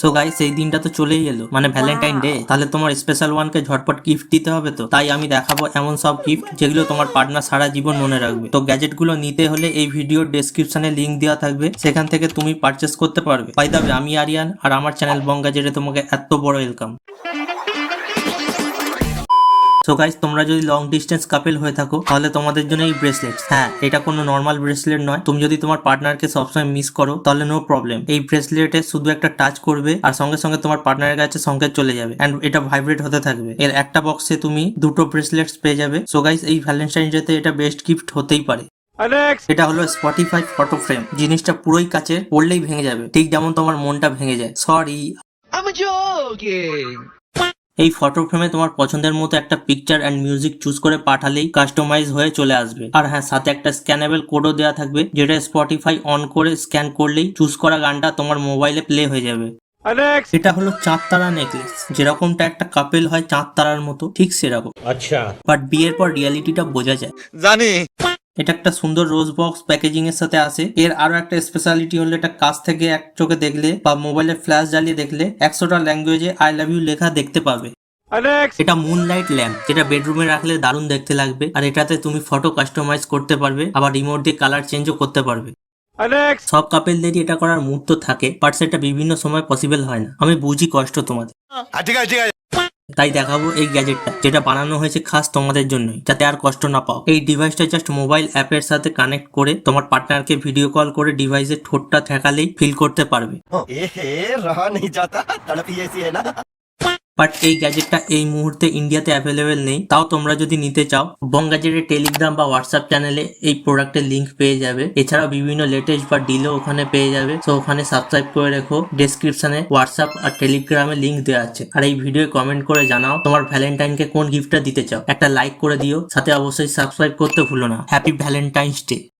So guys এই দিনটা তো চলেই এলো, মানে ভ্যালেন্টাইন ডে। তাহলে তোমার স্পেশাল ওয়ানকে ঝটপট গিফট দিতে হবে, তো তাই আমি দেখাবো এমন সব গিফট যেগুলো তোমার পার্টনার সারা জীবন মনে রাখবে। তো গ্যাজেট গুলো নিতে হলে এই ভিডিওর ডেসক্রিপশনে লিংক দেওয়া থাকবে, সেখান থেকে তুমি পারচেস করতে পারবে। বাই দ্য ওয়ে, আমি আরিয়ান আর আমার চ্যানেল বং গ্যাজেটে তোমাকে এত বড় ওয়েলকাম। সো গাইস, তোমরা যদি লং ডিস্টেন্স কাপল হয়ে থাকো তাহলে তোমাদের জন্য এই ব্রেসলেট। হ্যাঁ, এটা কোনো নর্মাল ব্রেসলেট নয়। তুমি যদি তোমার পার্টনারকে সবসময় মিস করো তাহলে নো প্রবলেম, এই ব্রেসলেটে শুধু একটা টাচ করবে আর সঙ্গে সঙ্গে তোমার পার্টনারের কাছে সংকেত চলে যাবে এন্ড এটা ভাইব্রেট হতে থাকবে। এর একটা বক্সে তুমি দুটো ব্রেসলেটস পেয়ে যাবে। সো গাইস, এই ভ্যালেন্টাইন ডেতে এটা বেস্ট গিফট হতেই পারে। এটা হলো স্পটিফাই ফটো ফ্রেম। জিনিসটা পুরোই কাচের, পড়লেই ভেঙে যাবে, ঠিক যেমন তোমার মনটা ভেঙে যায়। সরি, এই ফটো ফ্রেমে তোমার পছন্দের মতো একটা পিকচার এন্ড মিউজিক চুজ করে পাঠালেই কাস্টমাইজ হয়ে চলে আসবে। আর হ্যাঁ, সাথে একটা স্ক্যানেবল কোডও দেওয়া থাকবে, যেটা স্পটিফাই অন করে স্ক্যান করলেই চুজ করা গানটা তোমার মোবাইলে প্লে হয়ে যাবে। এটা হলো চাঁদ তারা নেকলেস। যেরকমটা একটা কাপেল হয় চাঁদ তারার মতো, ঠিক সেরকম। আচ্ছা, বাট বিয়ের পর রিয়ালিটিটা বোঝা যায়। জানি। এটা একটা সুন্দর রোজ বক্স প্যাকেজিং এর সাথে আসে। এর আরো একটা স্পেশালিটি হলো এটা কাছ থেকে এক চোখে দেখলে বা মোবাইলে ফ্ল্যাশ জ্বালিয়ে দেখলে 100টা ল্যাঙ্গুয়েজে আই লাভ ইউ লেখা দেখতে পাবে। এটা মুনলাইট ল্যাম্প, যেটা বেডরুমে রাখলে দারুণ দেখতে লাগবে। আর এটাতে তুমি ফটো কাস্টমাইজ করতে পারবে, আবার রিমোট দিয়ে কালার চেঞ্জও করতে পারবে। সব কাপেলদেরই এটা করার মুড তো থাকে, বাট সেটা বিভিন্ন সময় পসিবল হয় না। আমি বুঝি কষ্ট তোমাদের, ঠিক আছে ঠিক আছে। তাই দেখাবো এই গ্যাজেটটা, যেটা বানানো হয়েছে খাস তোমাদের জন্যই, যাতে আর কষ্ট না পাও। এই ডিভাইসটা জাস্ট মোবাইল অ্যাপের সাথে কানেক্ট করে তোমার পার্টনারকে ভিডিও কল করে ডিভাইসের ঠোঁটটা ঠেকালেই ফিল করতে পারবে। रहा नहीं जाता, तड़प ही ऐसी है ना। বাট এই গ্যাজেটটা এই মুহূর্তে ইন্ডিয়াতে অ্যাভেলেবেল নেই। তাও তোমরা যদি নিতে চাও, বং গ্যাজেটের টেলিগ্রাম বা হোয়াটসঅ্যাপ চ্যানেলে এই প্রোডাক্টের লিংক পেয়ে যাবে। এছাড়াও বিভিন্ন লেটেস্ট বা ডিলও ওখানে পেয়ে যাবে। তো ওখানে সাবস্ক্রাইব করে রেখো। ডেসক্রিপশনে হোয়াটসঅ্যাপ আর টেলিগ্রামে লিংক দেওয়া আছে। আর এই ভিডিও কমেন্ট করে জানাও তোমার ভ্যালেন্টাইনকে কোন গিফটটা দিতে চাও। একটা লাইক করে দিও, সাথে অবশ্যই সাবস্ক্রাইব করতে ভুলো না। Happy Valentine's day.